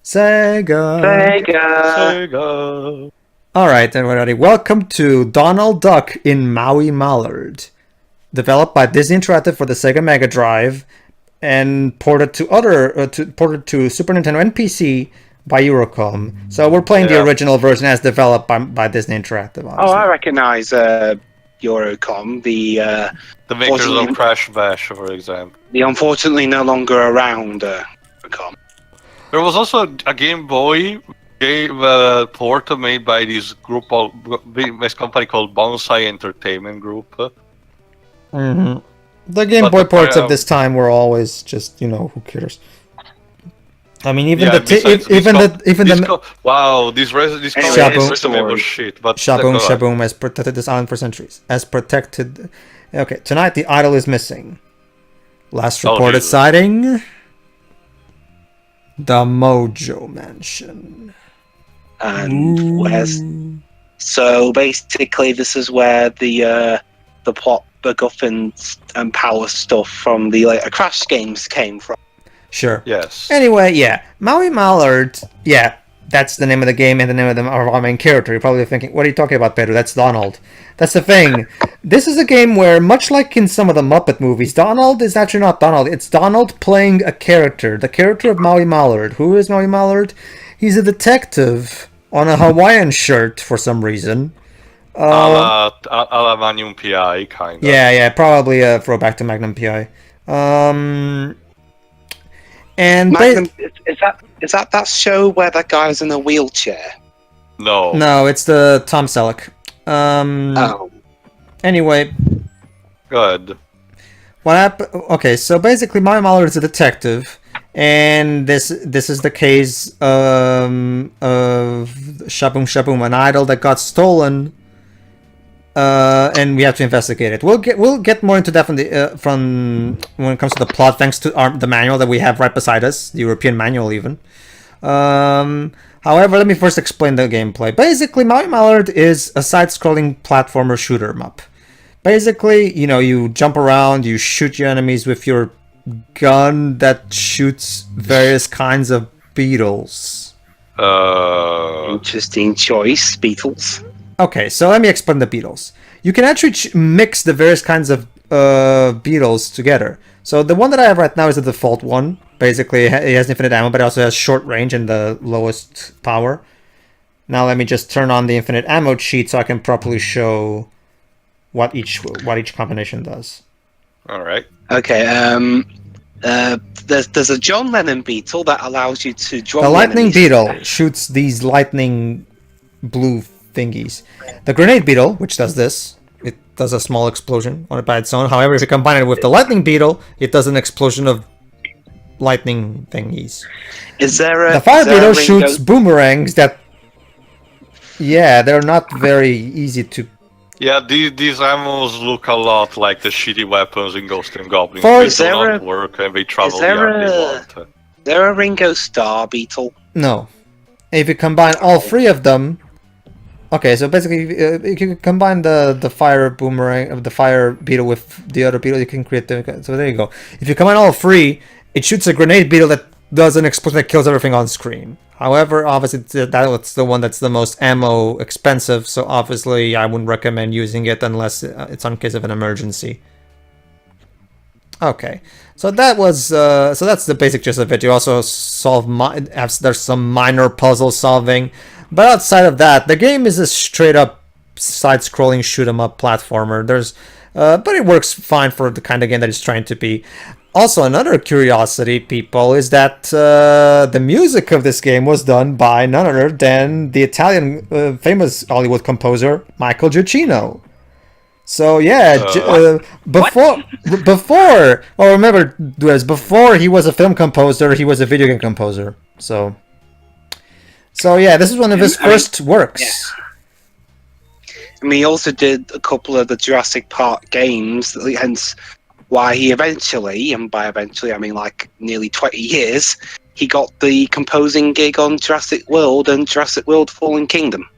Sega. Sega. Alright, everybody, welcome to Donald Duck in Maui Mallard. Developed by Disney Interactive for the Sega Mega Drive and ported to Super Nintendo and PC by Eurocom. So we're playing the original version as developed by Disney Interactive, obviously. Oh, I recognise Eurocom, the makers of Crash Bash, for example. The unfortunately no longer around Eurocom. There was also a Game Boy game port made by this company called Bonsai Entertainment Group. Mm-hmm. The Game Boy ports of this time were always just, who cares? I mean, even wow, this Shabum shit. But Shabum has protected this island for centuries. Okay, tonight the idol is missing. Last reported sighting. The Mojo Mansion. And where's... So basically this is where the plot, MacGuffin and power stuff from the later Crash games came from. Sure. Yes. Anyway, yeah. Maui Mallard, that's the name of the game and the name of our main character. You're probably thinking, what are you talking about, Pedro? That's Donald. That's the thing. This is a game where, much like in some of the Muppet movies, Donald is actually not Donald. It's Donald playing a character. The character of Maui Mallard. Who is Maui Mallard? He's a detective on a Hawaiian shirt for some reason. A la Magnum PI, kind of. Yeah, probably a throwback to Magnum PI. And Magnum, is that show where that guy's in a wheelchair? No, it's the Tom Selleck. Anyway. Good. What happened? Okay, so basically, Maui Mallard is a detective, and this is the case of Shabum, an idol that got stolen. And we have to investigate it. We'll get more into that from when it comes to the plot, thanks to the manual that we have right beside us, the European manual even. However, let me first explain the gameplay. Basically, Maui Mallard is a side-scrolling platformer shoot 'em up. Basically, you jump around, you shoot your enemies with your gun that shoots various kinds of beetles. Interesting choice, beetles. Okay, so let me explain the beetles. You can actually mix the various kinds of beetles together. So the one that I have right now is the default one. Basically, it has infinite ammo, but it also has short range and the lowest power. Now let me just turn on the infinite ammo cheat so I can properly show what each combination does. All right. Okay. There's a John Lennon beetle that allows you to draw. The lightning beetle shoots these lightning blue thingies. The grenade beetle, which does this, it does a small explosion on it by its own. However, if you combine it with the lightning beetle, it does an explosion of lightning thingies. The fire beetle shoots boomerangs that... Yeah, they're not very easy to... Yeah, these ammos look a lot like the shitty weapons in Ghost and Goblins. They do not work and they travel the yard they want. Is there a Ringo Starr beetle? No. If you combine all three of them... Okay, so basically, if you combine the fire boomerang of the fire beetle with the other beetle, you can create the... So there you go. If you combine all three, it shoots a grenade beetle that does an explosion that kills everything on screen. However, obviously, that's the one that's the most ammo expensive, so obviously I wouldn't recommend using it unless it's in case of an emergency. Okay, so that's the basic gist of it. You also there's some minor puzzle solving. But outside of that, the game is a straight-up side-scrolling shoot-'em-up platformer. But it works fine for the kind of game that it's trying to be. Also, another curiosity, people, is that the music of this game was done by none other than the Italian famous Hollywood composer Michael Giacchino. So yeah, before he was a film composer, he was a video game composer. So yeah, this is one of his first works. Yeah. He also did a couple of the Jurassic Park games, hence why he eventually, and by eventually I mean like nearly 20 years, he got the composing gig on Jurassic World and Jurassic World Fallen Kingdom.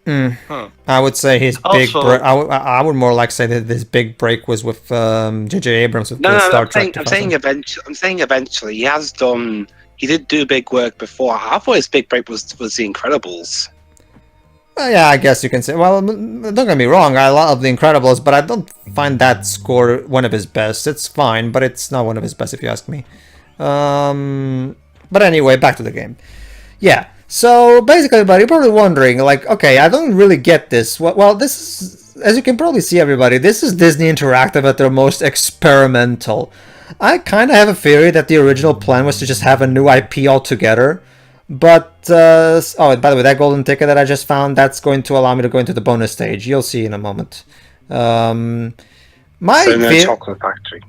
I would say his big break. I would more like say that his big break was with J.J. Abrams with Star Trek. I'm saying eventually. He has done he did do big work before. I thought his big break was The Incredibles. Well, yeah, I guess you can say. Well, don't get me wrong. I love The Incredibles, but I don't find that score one of his best. It's fine, but it's not one of his best if you ask me. But anyway, back to the game. Yeah. So basically, everybody, you're probably wondering, like, okay, I don't really get this. Well, this is, as you can probably see, everybody, this is Disney Interactive at their most experimental. I kind of have a theory that the original plan was to just have a new IP altogether. But, oh, and by the way, that golden ticket that I just found, that's going to allow me to go into the bonus stage. You'll see in a moment. Chocolate Factory.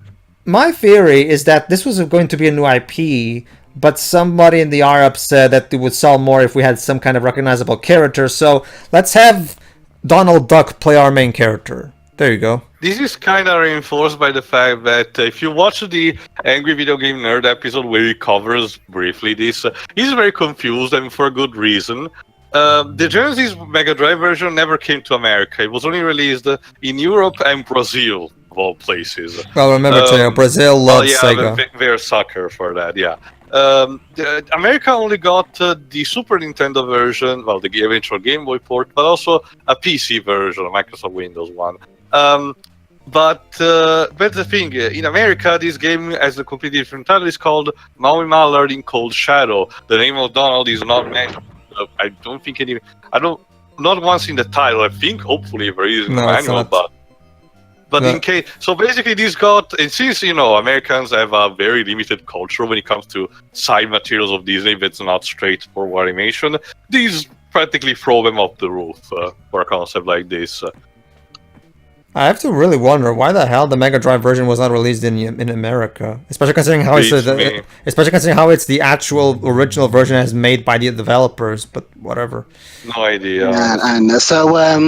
My theory is that this was going to be a new IP, but somebody in the R-Up said that it would sell more if we had some kind of recognizable character. So let's have Donald Duck play our main character. There you go. This is kind of reinforced by the fact that if you watch the Angry Video Game Nerd episode where he covers briefly this, he's very confused and for a good reason. The Genesis Mega Drive version never came to America. It was only released in Europe and Brazil, of all places. Well, remember, Teo, Brazil loves Sega. They're a sucker for that, yeah. America only got the Super Nintendo version, well, the eventual Game Boy port, but also a PC version, a Microsoft Windows one. But the thing, in America, this game has a completely different title. It's called Maui Mallard in Cold Shadow. The name of Donald is not mentioned. I don't think not once in the title. I think hopefully there is in the manual, but in case. So basically, this got, and since Americans have a very limited culture when it comes to side materials of Disney that's not straightforward animation, these practically throw them off the roof for a concept like this. I have to really wonder why the hell the Mega Drive version was not released in America, especially considering how it's the actual original version as made by the developers. But whatever. No idea. And so,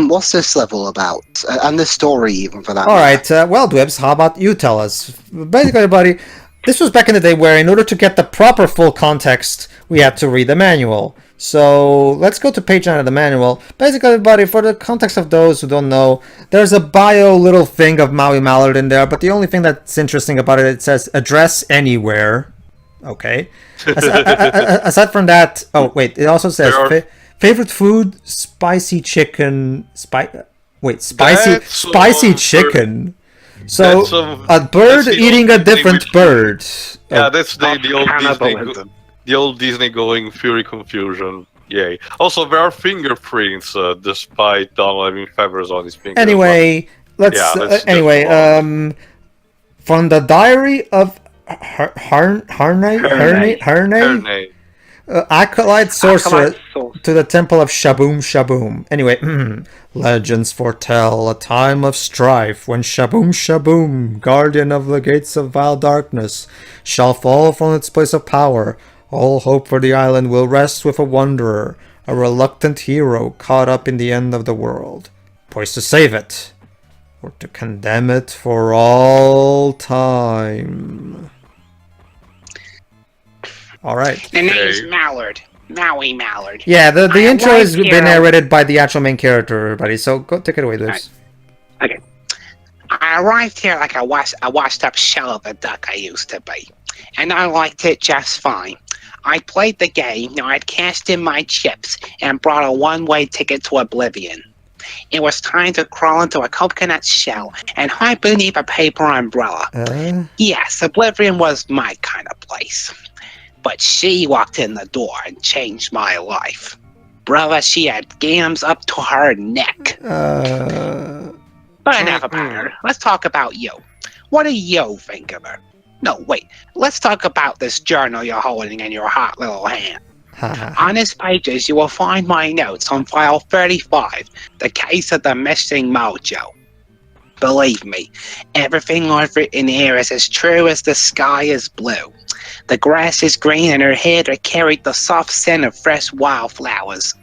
what's this level about? And the story, even for that. All right. Well, Dwibs, how about you tell us? Basically, everybody, this was back in the day where, in order to get the proper full context, we had to read the manual. So let's go to page 9 of the manual. Basically, everybody, for the context of those who don't know, there's a bio little thing of Maui Mallard in there, but the only thing that's interesting about it, it says address anywhere. Okay. Aside from that, oh wait, it also says favorite food, spicy chicken. Spicy chicken. So a bird eating a different bird. Yeah, that's the old Disney. The old Disney going Fury Confusion. Yay. Also, there are fingerprints, despite Donald having feathers on his fingers. Anyway, from the diary of Herne, acolyte sorcerer to the temple of Shabum. Anyway, legends foretell a time of strife when Shabum, guardian of the gates of vile darkness, shall fall from its place of power. All hope for the island will rest with a wanderer, a reluctant hero caught up in the end of the world, poised to save it, or to condemn it for all time. All right. The name's Mallard. Maui Mallard. Yeah, the intro has been narrated by the actual main character, everybody, so go take it away, Liz. Okay. I arrived here like a washed-up shell of a duck I used to be, and I liked it just fine. I played the game, I'd cashed in my chips, and brought a one-way ticket to oblivion. It was time to crawl into a coconut shell and hide beneath a paper umbrella. Yes, oblivion was my kind of place. But she walked in the door and changed my life. Brother, she had gams up to her neck. But enough about her. Let's talk about you. What do you think of her? No, wait. Let's talk about this journal you're holding in your hot little hand. On its pages, you will find my notes on file 35, the case of the missing mojo. Believe me, everything I've written here is as true as the sky is blue. The grass is green and her hair carried the soft scent of fresh wildflowers.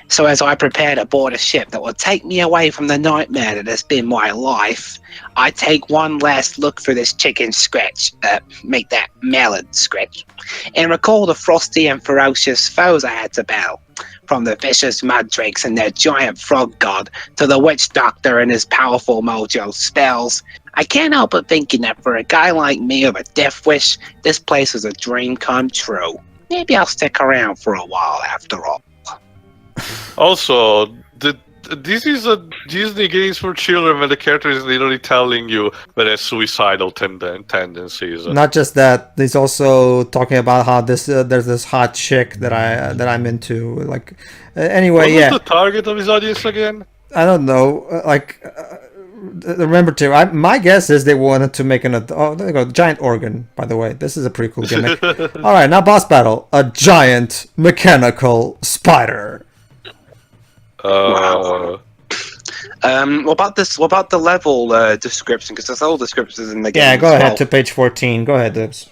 So as I prepare to board a ship that will take me away from the nightmare that has been my life, I take one last look through this chicken scratch, make that mallard scratch, and recall the frosty and ferocious foes I had to battle, from the vicious mud drakes and their giant frog god, to the witch doctor and his powerful mojo spells. I can't help but thinking that for a guy like me with a death wish, this place is a dream come true. Maybe I'll stick around for a while after all. Also, this is a Disney games for children where the character is literally telling you that has suicidal tendencies. Not just that, he's also talking about how there's this hot chick that I'm into. Like, anyway, What yeah. was the target of his audience again? I don't know. Remember to. My guess is they wanted to make there you go, giant organ. By the way, this is a pretty cool gimmick. All right, now boss battle: a giant mechanical spider. Wow. What about this? What about the level description? Because there's all descriptions in the game. Yeah, go as ahead well. to page 14. Go ahead, Dibs.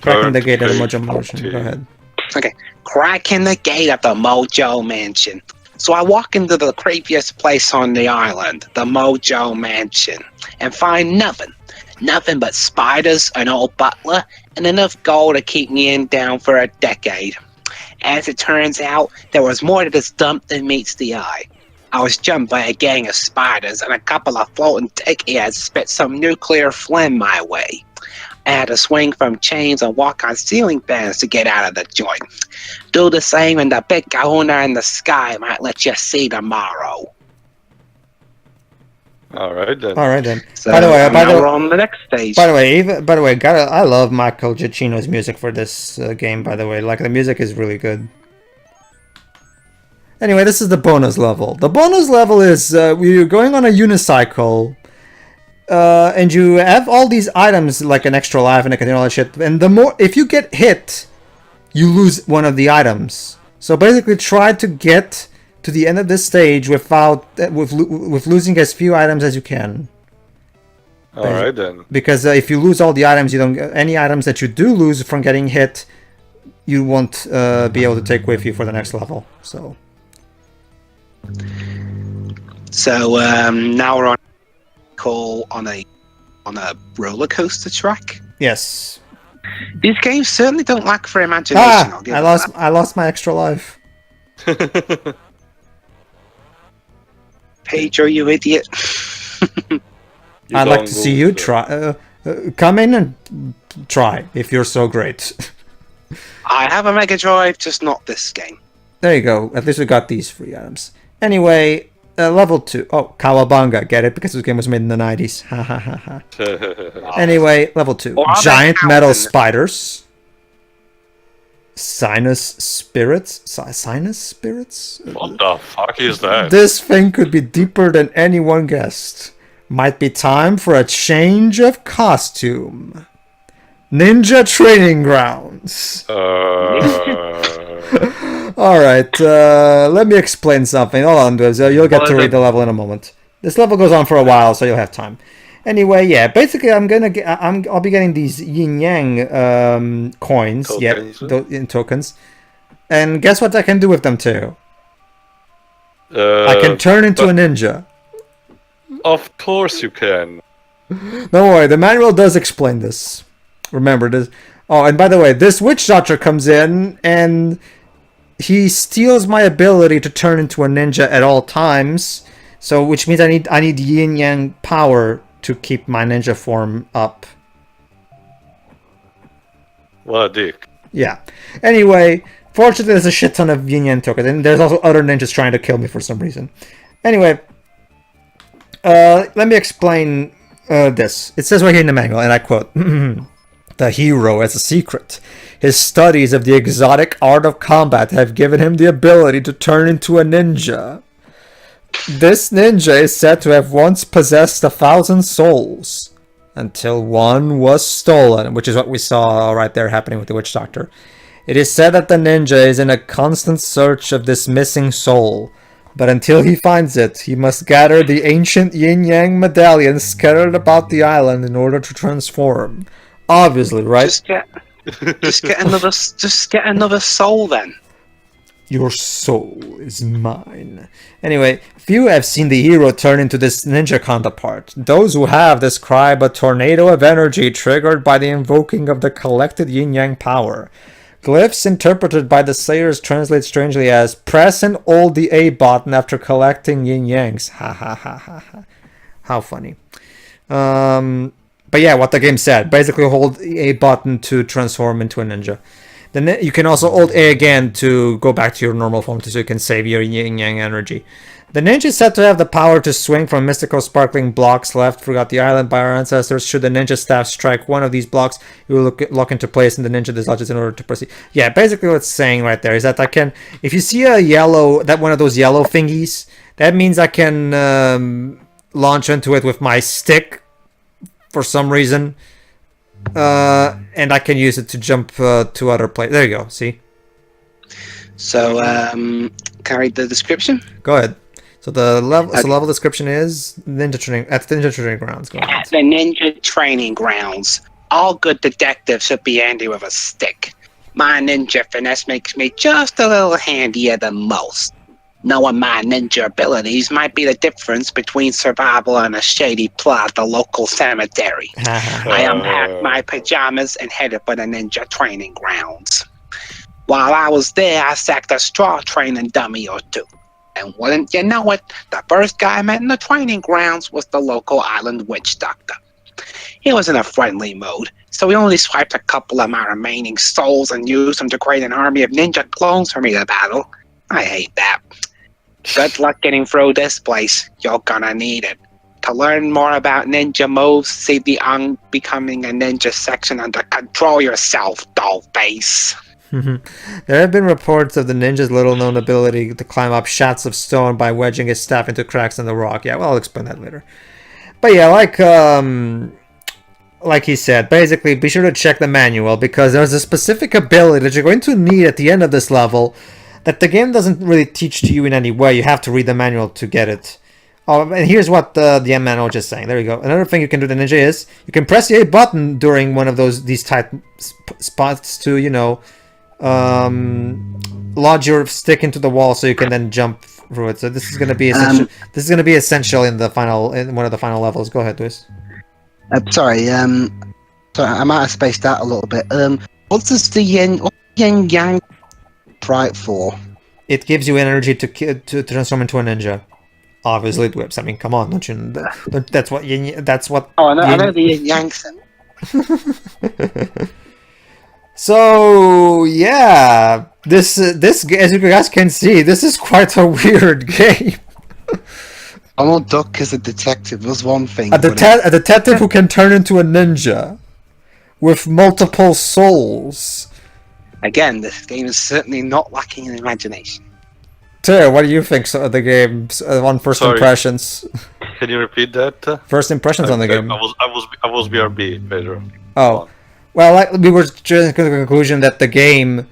Cracking the gate of the Mojo Mansion. Go ahead. Okay, cracking the gate of the Mojo Mansion. So I walk into the creepiest place on the island, the Mojo Mansion, and find nothing but spiders, an old butler, and enough gold to keep me in down for a decade. As it turns out, there was more to this dump than meets the eye. I was jumped by a gang of spiders, and a couple of floating dickheads spit some nuclear phlegm my way. I had to swing from chains and walk on ceiling fans to get out of the joint. Do the same, and the big kahuna in the sky might let you see tomorrow. All right then. So, By the way, we're on the next stage. By the way, I love Michael Giacchino's music for this game. By the way, like the music is really good. Anyway, this is the bonus level. The bonus level is you're going on a unicycle, and you have all these items like an extra life and all that shit. And if you get hit, you lose one of the items. So basically, try to get to the end of this stage with losing as few items as you can. All right then. Because if you lose all the items, you don't any items that you do lose from getting hit, you won't be able to take with you for the next level. So now we're on a roller coaster track. yes. These games certainly don't lack for imagination. I'll give it that. I lost my extra life. Pedro, you idiot. I'd like to see you try. Come in and try if you're so great. I have a Mega Drive, just not this game. There you go. At least we got these free items. Anyway, level 2. Oh, Kawabanga. Get it? Because this game was made in the 90s. Ha ha ha ha. Anyway, level 2. Or are they Giant metal thousand? spiders. Sinus spirits? Sinus spirits? What the fuck is that? This thing could be deeper than anyone guessed. Might be time for a change of costume. Ninja training grounds. Alright, let me explain something. Hold on, Dibs. You'll get to read the level in a moment. This level goes on for a while, so you'll have time. Anyway, yeah, basically I'll be getting these yin-yang coins, Tokens. in tokens. And guess what I can do with them too? I can turn into a ninja. Of course you can. Don't worry, the manual does explain this. Remember this. Oh, and by the way, this witch doctor comes in and he steals my ability to turn into a ninja at all times. So, which means I need yin yang power to keep my ninja form up. What a dick. Yeah. Anyway, fortunately, there's a shit ton of yin yang tokens, and there's also other ninjas trying to kill me for some reason. Anyway, let me explain this. It says right here in the manual, and I quote: "The hero has a secret. His studies of the exotic art of combat have given him the ability to turn into a ninja. This ninja is said to have once possessed 1,000 souls, until one was stolen," which is what we saw right there happening with the witch doctor. "It is said that the ninja is in a constant search of this missing soul, but until he finds it, he must gather the ancient yin-yang medallions scattered about the island in order to transform." Obviously, right? Just get another soul then. Your soul is mine. Anyway, few have seen the hero turn into this ninja counterpart. Those who have describe a tornado of energy triggered by the invoking of the collected yin-yang power. Glyphs interpreted by the Sayers translate strangely as "press and hold the A button after collecting yin-yangs." Ha ha ha ha ha. How funny. But yeah, what the game said. Basically hold A button to transform into a ninja. Then you can also hold A again to go back to your normal form so you can save your yin-yang energy. The ninja is said to have the power to swing from mystical sparkling blocks left throughout the island by our ancestors. Should the ninja staff strike one of these blocks, it will lock into place and the ninja dislodges in order to proceed. Yeah, basically what it's saying right there is that I can, if you see a yellow, that one of those yellow thingies, that means I can launch into it with my stick for some reason. And I can use it to jump to other places. There you go, see? So, can I read the description? Go ahead. So the level description is Ninja Training at the Ninja Training Grounds. Go ahead. At the Ninja Training Grounds, all good detectives should be handy with a stick. My ninja finesse makes me just a little handier than most. Knowing my ninja abilities might be the difference between survival and a shady plot at the local cemetery. I unpacked my pajamas and headed for the Ninja Training Grounds. While I was there, I sacked a straw training dummy or two. And wouldn't you know it, the first guy I met in the training grounds was the local island witch doctor. He was in a friendly mood, so he only swiped a couple of my remaining souls and used them to create an army of ninja clones for me to battle. I hate that. Good luck getting through this place. You're gonna need it. To learn more about ninja moves, see the Becoming a Ninja section under Control Yourself, Dollface. There have been reports of the ninja's little-known ability to climb up shafts of stone by wedging his staff into cracks in the rock. Yeah, well, I'll explain that later. But yeah, like he said, basically, be sure to check the manual because there's a specific ability that you're going to need at the end of this level that the game doesn't really teach to you in any way. You have to read the manual to get it. Oh, and here's what the manual was just saying. There you go. Another thing you can do with the ninja is you can press the A button during one of these tight spots to, you know, lodge your stick into the wall so you can then jump through it. So this is going to be essential. This is going to be essential in one of the final levels. Go ahead, Luis. Sorry, I might have spaced out a little bit. What does the yin yang right for? It gives you energy to transform into a ninja. Obviously, it whips. I mean, come on, don't you? That's what yin. That's what. Oh, I know the yin yang thing. So yeah, this as you guys can see, this is quite a weird game. Donald Duck as a detective was one thing. A detective who can turn into a ninja with multiple souls. Again, this game is certainly not lacking in imagination. Teo, what do you think of the game on first impressions? Can you repeat that? First impressions on the game. I was BRB, Pedro. Oh, well, we were just coming to the conclusion that the game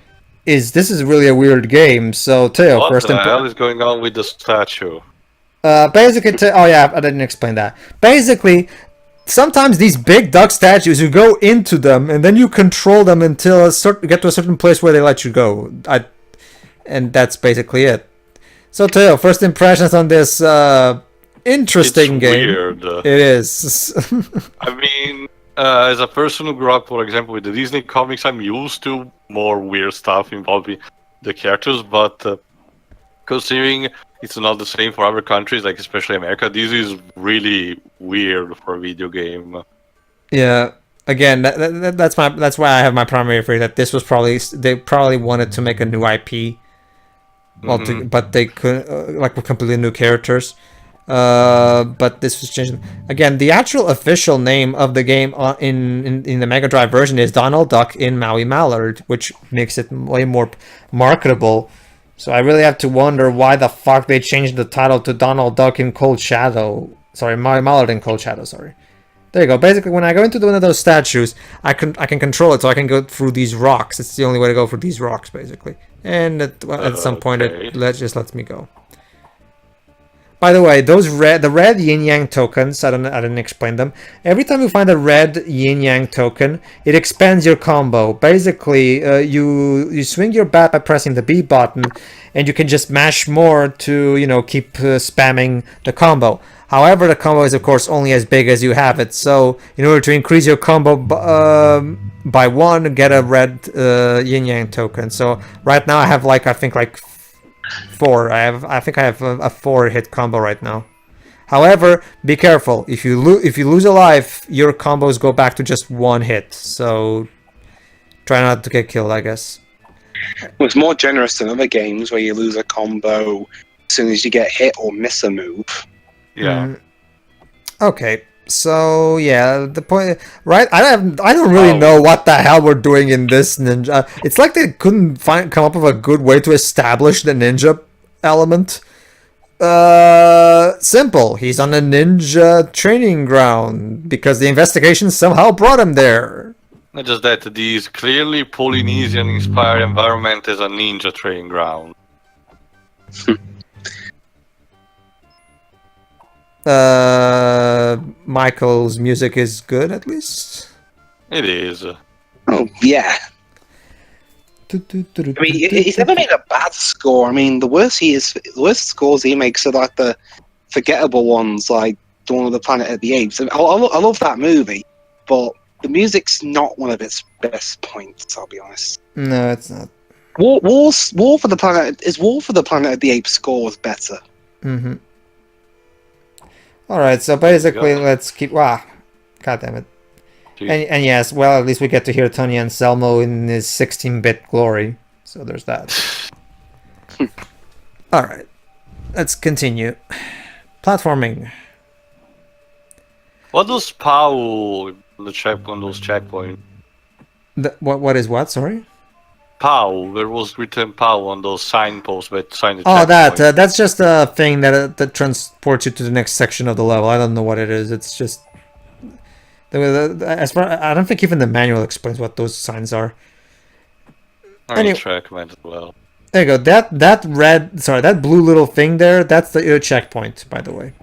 this is really a weird game. So Teo, What the hell is going on with the statue? Basically, oh yeah, I didn't explain that. Basically, sometimes these big duck statues, you go into them and then you control them until get to a certain place where they let you go. And that's basically it. So Teo, first impressions on this interesting game. Weird. It is. I mean, as a person who grew up, for example, with the Disney comics, I'm used to more weird stuff involving the characters, but considering it's not the same for other countries, like especially America, this is really weird for a video game. Yeah. Again, that's why I have my primary fear that this was they probably wanted to make a new IP, but they couldn't, like with completely new characters. But this was changed. Again, the actual official name of the game in the Mega Drive version is Donald Duck in Maui Mallard, which makes it way more marketable. So I really have to wonder why the fuck they changed the title to Donald Duck in Cold Shadow. Sorry, Maui Mallard in Cold Shadow. Sorry. There you go. Basically, when I go into one of those statues, I can control it, so I can go through these rocks. It's the only way to go through these rocks, basically. And at some point, it just lets me go. By the way, the red yin yang tokens, I didn't explain them. Every time you find a red yin yang token, it expands your combo. Basically, you swing your bat by pressing the B button, and you can just mash more to keep spamming the combo. However, the combo is of course only as big as you have it. So in order to increase your combo by one, get a red yin yang token. So right now I have I think 4. I think I have a 4 hit combo right now. However, be careful. If you lose a life, your combos go back to just one hit. So try not to get killed, I guess. Well, it's more generous than other games where you lose a combo as soon as you get hit or miss a move. Yeah. Okay. So yeah, the point, right? I don't really know what the hell we're doing in this ninja. It's like they couldn't come up with a good way to establish the ninja element. Simple. He's on a ninja training ground because the investigation somehow brought him there. Not just that, this clearly Polynesian-inspired environment is a ninja training ground. Michael's music is good, at least. It is. Oh, yeah. I mean, he's never made a bad score. I mean, the worst scores he makes are like the forgettable ones, like Dawn of the Planet of the Apes. I love that movie, but the music's not one of its best points. I'll be honest. No, it's not. War for the Planet of the Apes score was better. Mm-hmm. All right, so basically, let's keep. Wow, god damn it. And yes, well, at least we get to hear Tony Anselmo in his 16-bit glory. So there's that. All right, let's continue. Platforming. What does POW on those checkpoints? What is what? Sorry. POW. There was written POW on those signposts that sign the Oh, checkpoint. that's just a thing that transports you to the next section of the level. I don't know what it is. It's just. As far, I don't think even the manual explains what those signs are. Anyway, as well. There you go. That blue little thing there, that's the checkpoint, by the way.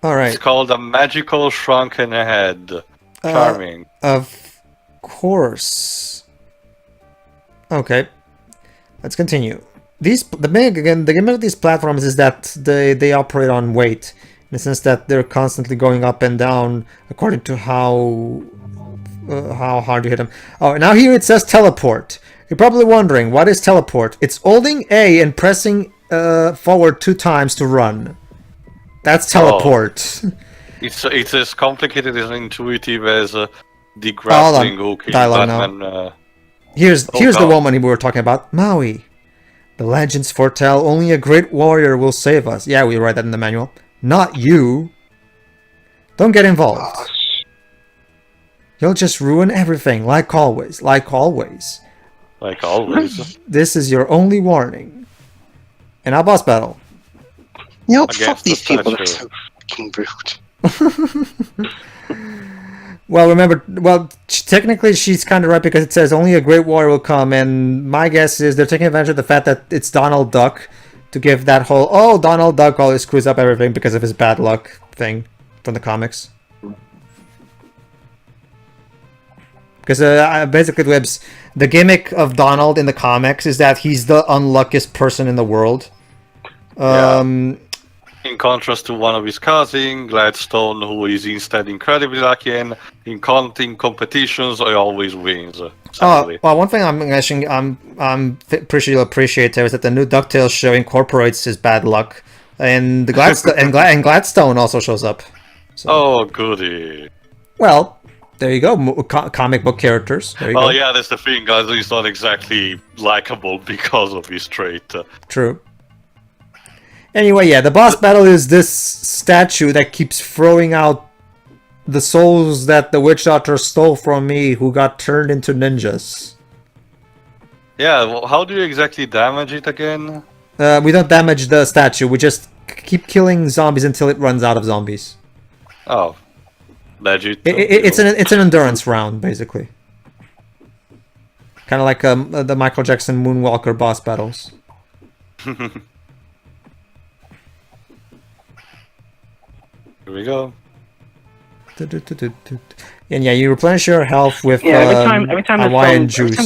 Alright. It's called a magical shrunken head. Charming. Of course. Okay. Let's continue. The gimmick of these platforms is that they operate on weight, in the sense that they're constantly going up and down according to how hard you hit them. Oh, now here it says teleport. You're probably wondering, what is teleport? It's holding A and pressing forward 2 times to run. That's teleport. Oh. It's as complicated as intuitive as the grappling hook in Batman. Here's the woman we were talking about, Maui. The legends foretell only a great warrior will save us. Yeah, we write that in the manual. Not you. Don't get involved. You'll just ruin everything, like always. Like always. Like always. This is your only warning. And our boss battle. You know, fuck these people, they're so fucking rude. Well, technically she's kind of right, because it says only a great warrior will come, and my guess is they're taking advantage of the fact that it's Donald Duck to give that whole, oh, Donald Duck always screws up everything because of his bad luck thing from the comics. Because basically, the gimmick of Donald in the comics is that he's the unluckiest person in the world. In contrast to one of his cousins, Gladstone, who is instead incredibly lucky, and in competitions, he always wins. Well, one thing I'm pretty sure you'll appreciate there is that the new DuckTales show incorporates his bad luck, and the and Gladstone also shows up. So. Oh, goody! Well, there you go, comic book characters. There you go. Yeah, that's the thing. He's not exactly likable because of his trait. True. Anyway, yeah, the boss battle is this statue that keeps throwing out the souls that the witch doctor stole from me, who got turned into ninjas. Yeah, well, how do you exactly damage it again? We don't damage the statue, we just keep killing zombies until it runs out of zombies. Oh, legit. It's an endurance round, basically. Kind of like the Michael Jackson Moonwalker boss battles. Here we go. And yeah, you replenish your health with every time Hawaiian juice.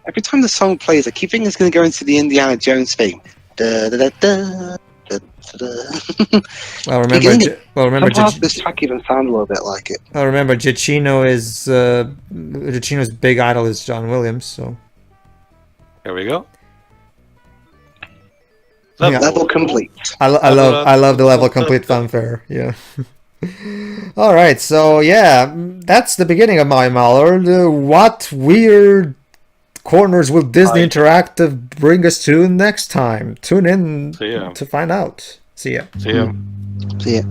Every time the song plays, I keep thinking it's going to go into the Indiana Jones theme. Da, da, da, da, da, da. Well, remember, this track even sound a little bit like it. Well, remember, Giacchino's big idol is John Williams, so. Here we go. Yeah. Level complete. I love the level complete fanfare. Yeah. All right, so yeah, that's the beginning of Maui Mallard. What weird corners will Disney Interactive bring us to next time? Tune in See ya. to find out. See ya. See ya. See ya.